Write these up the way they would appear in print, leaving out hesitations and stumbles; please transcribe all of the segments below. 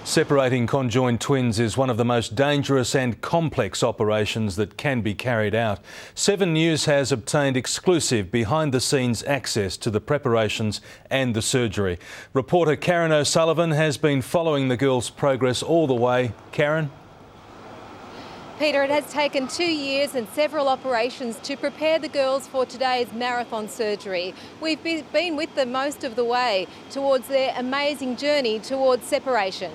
Separating conjoined twins is one of the most dangerous and complex operations that can be carried out. 7 News has obtained exclusive behind-the-scenes access to the preparations and the surgery. Reporter Karen O'Sullivan has been following the girls' progress all the way. Karen? Peter, it has taken 2 years and several operations to prepare the girls for today's marathon surgery. We've been with them most of the way towards their amazing journey towards separation.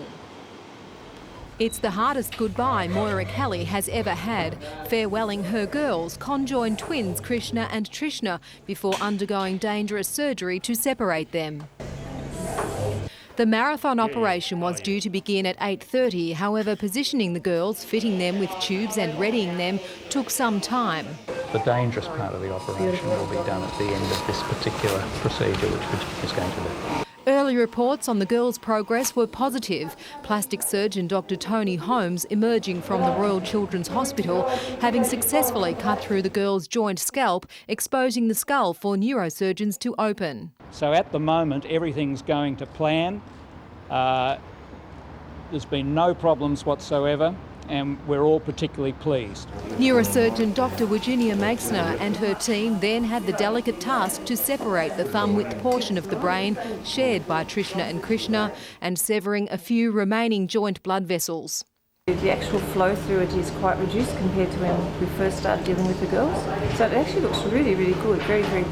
It's the hardest goodbye Moira Kelly has ever had, farewelling her girls, conjoined twins Krishna and Trishna, before undergoing dangerous surgery to separate them. The marathon operation was due to begin at 8:30, however positioning the girls, fitting them with tubes and readying them took some time. The dangerous part of the operation will be done at the end of this particular procedure, which Virginia is going to do. Early reports on the girls' progress were positive. Plastic surgeon Dr Tony Holmes, emerging from the Royal Children's Hospital, having successfully cut through the girls' joint scalp, exposing the skull for neurosurgeons to open. So at the moment, everything's going to plan. There's been no problems whatsoever, and we're all particularly pleased. Neurosurgeon Dr Virginia Meixner and her team then had the delicate task to separate the thumb-width portion of the brain shared by Trishna and Krishna and severing a few remaining joint blood vessels. The actual flow through it is quite reduced compared to when we first started dealing with the girls. So it actually looks really, really good. Very, very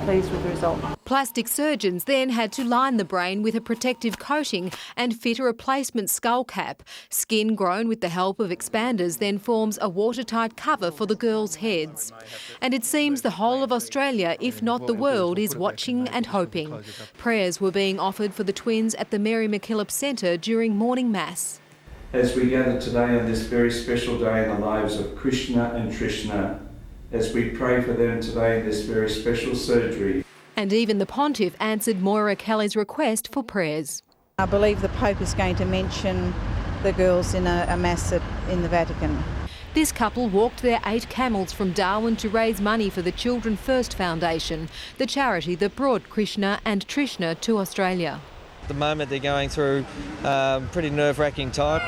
pleased with the result. Plastic surgeons then had to line the brain with a protective coating and fit a replacement skull cap. Skin grown with the help of expanders then forms a watertight cover for the girls' heads. And it seems the whole of Australia, if not the world, is watching and hoping. Prayers were being offered for the twins at the Mary MacKillop Centre during morning mass. As we gather today on this very special day in the lives of Krishna and Trishna, as we pray for them today in this very special surgery. And even the Pontiff answered Moira Kelly's request for prayers. I believe the Pope is going to mention the girls in a mass in the Vatican. This couple walked their 8 camels from Darwin to raise money for the Children First Foundation, the charity that brought Krishna and Trishna to Australia. At the moment they're going through a pretty nerve-wracking time.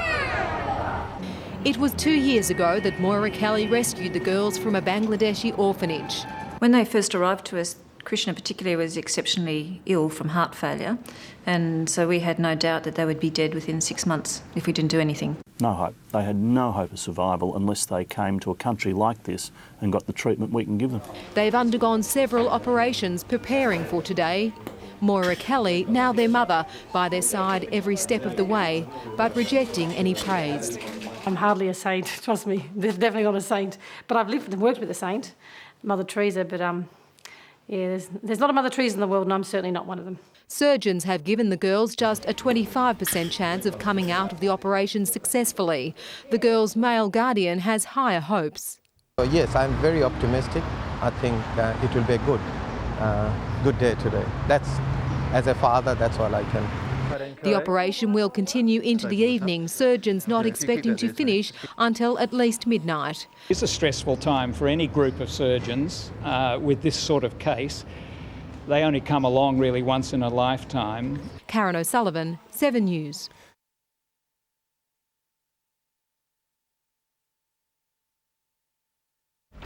It was 2 years ago that Moira Kelly rescued the girls from a Bangladeshi orphanage. When they first arrived to us, Krishna particularly was exceptionally ill from heart failure, and so we had no doubt that they would be dead within 6 months if we didn't do anything. No hope. They had no hope of survival unless they came to a country like this and got the treatment we can give them. They've undergone several operations preparing for today. Moira Kelly, now their mother, by their side every step of the way, but rejecting any praise. I'm hardly a saint, trust me. There's definitely not a saint. But I've lived and worked with a saint, Mother Teresa, but there's not a Mother Teresa in the world, and I'm certainly not one of them. Surgeons have given the girls just a 25% chance of coming out of the operation successfully. The girls' male guardian has higher hopes. Yes, I'm very optimistic. I think it will be a good day today. As a father, that's all I can. The operation will continue into the evening, surgeons not expecting to finish until at least midnight. It's a stressful time for any group of surgeons with this sort of case. They only come along really once in a lifetime. Karen O'Sullivan, 7 News.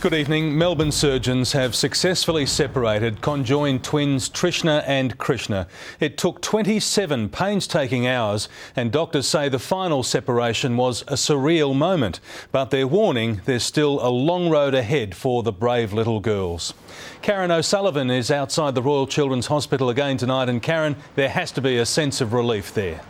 Good evening. Melbourne surgeons have successfully separated conjoined twins Trishna and Krishna. It took 27 painstaking hours, and doctors say the final separation was a surreal moment. But they're warning there's still a long road ahead for the brave little girls. Karen O'Sullivan is outside the Royal Children's Hospital again tonight, and Karen, there has to be a sense of relief there.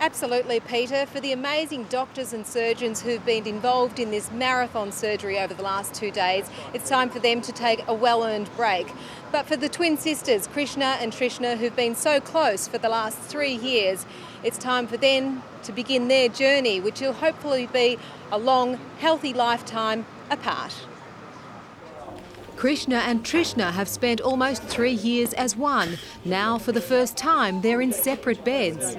Absolutely, Peter. For the amazing doctors and surgeons who've been involved in this marathon surgery over the last 2 days, it's time for them to take a well-earned break. But for the twin sisters, Krishna and Trishna, who've been so close for the last 3 years, it's time for them to begin their journey, which will hopefully be a long, healthy lifetime apart. Krishna and Trishna have spent almost 3 years as one. Now, for the first time, they're in separate beds.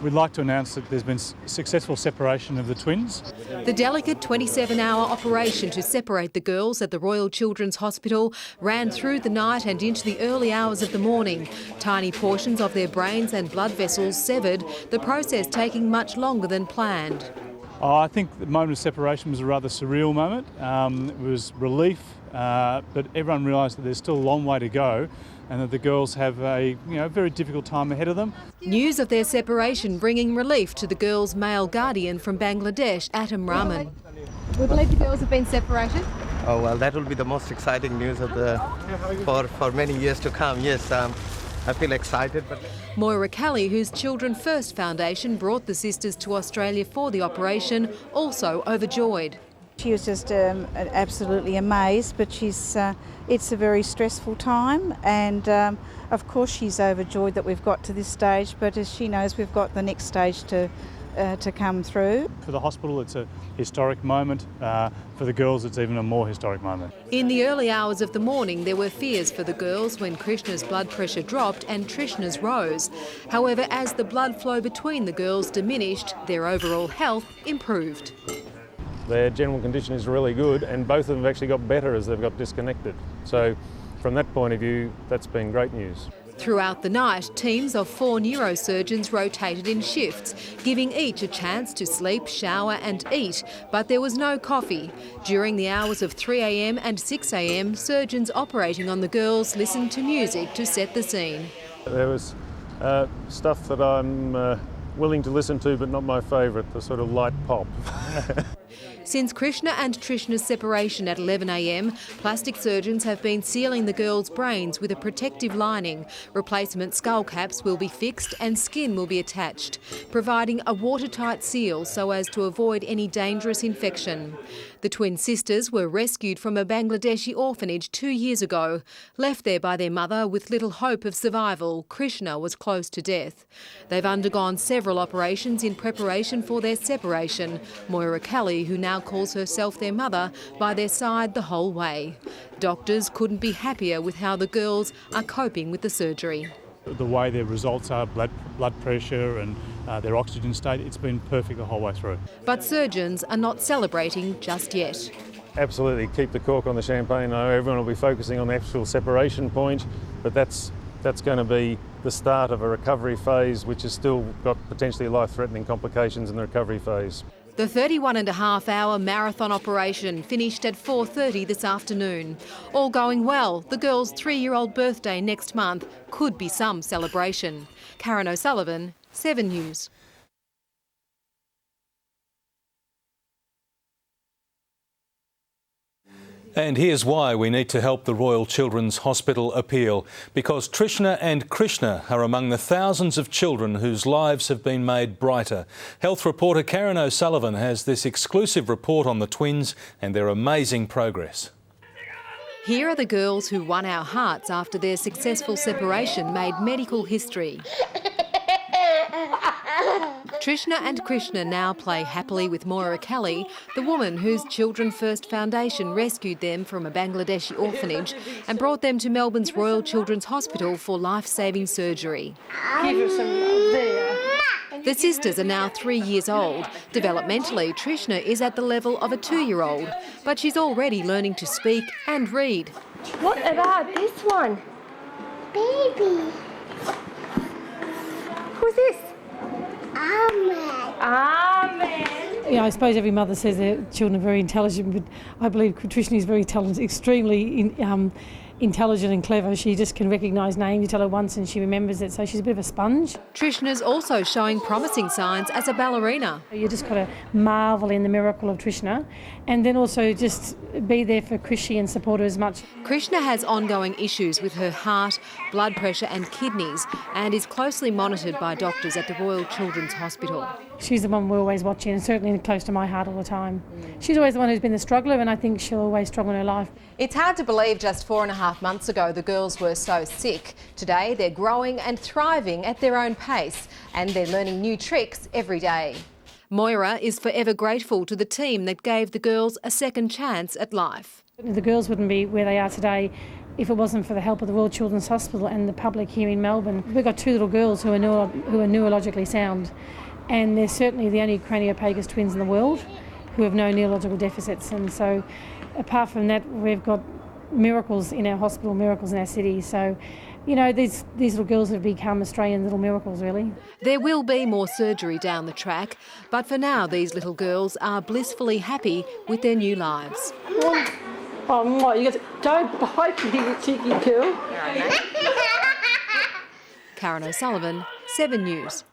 We'd like to announce that there's been successful separation of the twins. The delicate 27-hour operation to separate the girls at the Royal Children's Hospital ran through the night and into the early hours of the morning. Tiny portions of their brains and blood vessels severed, the process taking much longer than planned. I think the moment of separation was a rather surreal moment. It was relief, but everyone realised that there's still a long way to go and that the girls have a very difficult time ahead of them. News of their separation bringing relief to the girls' male guardian from Bangladesh, Atom Rahman. We believe the girls have been separated. Oh, well, that will be the most exciting news of for many years to come. Yes, I feel excited. But Moira Kelly, whose Children First Foundation brought the sisters to Australia for the operation, also overjoyed. She was just absolutely amazed, but it's a very stressful time, and of course she's overjoyed that we've got to this stage, but as she knows, we've got the next stage to come through. For the hospital, it's a historic moment. For the girls, it's even a more historic moment. In the early hours of the morning, there were fears for the girls when Krishna's blood pressure dropped and Trishna's rose. However, as the blood flow between the girls diminished, their overall health improved. Their general condition is really good, and both of them have actually got better as they've got disconnected. So from that point of view, that's been great news. Throughout the night, teams of 4 neurosurgeons rotated in shifts, giving each a chance to sleep, shower and eat, but there was no coffee. During the hours of 3 a.m. and 6 a.m, surgeons operating on the girls listened to music to set the scene. There was stuff that I'm willing to listen to, but not my favourite, the sort of light pop. Since Krishna and Trishna's separation at 11 a.m, plastic surgeons have been sealing the girls' brains with a protective lining. Replacement skull caps will be fixed and skin will be attached, providing a watertight seal so as to avoid any dangerous infection. The twin sisters were rescued from a Bangladeshi orphanage 2 years ago. Left there by their mother with little hope of survival, Krishna was close to death. They've undergone several operations in preparation for their separation. Moira Kelly, who now calls herself their mother, by their side the whole way. Doctors couldn't be happier with how the girls are coping with the surgery. The way their results are, blood pressure and their oxygen state, it's been perfect the whole way through. But surgeons are not celebrating just yet. Absolutely, keep the cork on the champagne. I know everyone will be focusing on the actual separation point, but that's going to be the start of a recovery phase, which has still got potentially life-threatening complications in the recovery phase. The 31.5-hour marathon operation finished at 4:30 this afternoon. All going well, the girl's 3-year-old birthday next month could be some celebration. Karen O'Sullivan, 7 News. And here's why we need to help the Royal Children's Hospital appeal. Because Trishna and Krishna are among the thousands of children whose lives have been made brighter. Health reporter Karen O'Sullivan has this exclusive report on the twins and their amazing progress. Here are the girls who won our hearts after their successful separation made medical history. Trishna and Krishna now play happily with Moira Kelly, the woman whose Children First Foundation rescued them from a Bangladeshi orphanage and brought them to Melbourne's Royal Children's Hospital for life-saving surgery. Give her some love there. The sisters are now 3 years old. Developmentally, Trishna is at the level of a 2-year-old, but she's already learning to speak and read. What about this one? Baby. Who's this? Amen. Amen. Yeah, I suppose every mother says their children are very intelligent, but I believe Trishna is very talented, extremely intelligent and clever. She just can recognise names. You tell her once and she remembers it, so she's a bit of a sponge. Trishna's also showing promising signs as a ballerina. You just got to marvel in the miracle of Trishna and then also just be there for Krishy and support her as much. Krishna has ongoing issues with her heart, blood pressure and kidneys and is closely monitored by doctors at the Royal Children's Hospital. She's the one we're always watching and certainly close to my heart all the time. She's always the one who's been the struggler and I think she'll always struggle in her life. It's hard to believe just 4.5 months ago the girls were so sick. Today they're growing and thriving at their own pace and they're learning new tricks every day. Moira is forever grateful to the team that gave the girls a second chance at life. The girls wouldn't be where they are today if it wasn't for the help of the Royal Children's Hospital and the public here in Melbourne. We've got 2 little girls who are neurologically sound, and they're certainly the only craniopagus twins in the world who have no neurological deficits. And so apart from that, we've got miracles in our hospital, miracles in our city. So, you know, these little girls have become Australian little miracles, really. There will be more surgery down the track, but for now these little girls are blissfully happy with their new lives. Oh, you guys, don't bite me, you cheeky girl. Karen O'Sullivan, 7 News.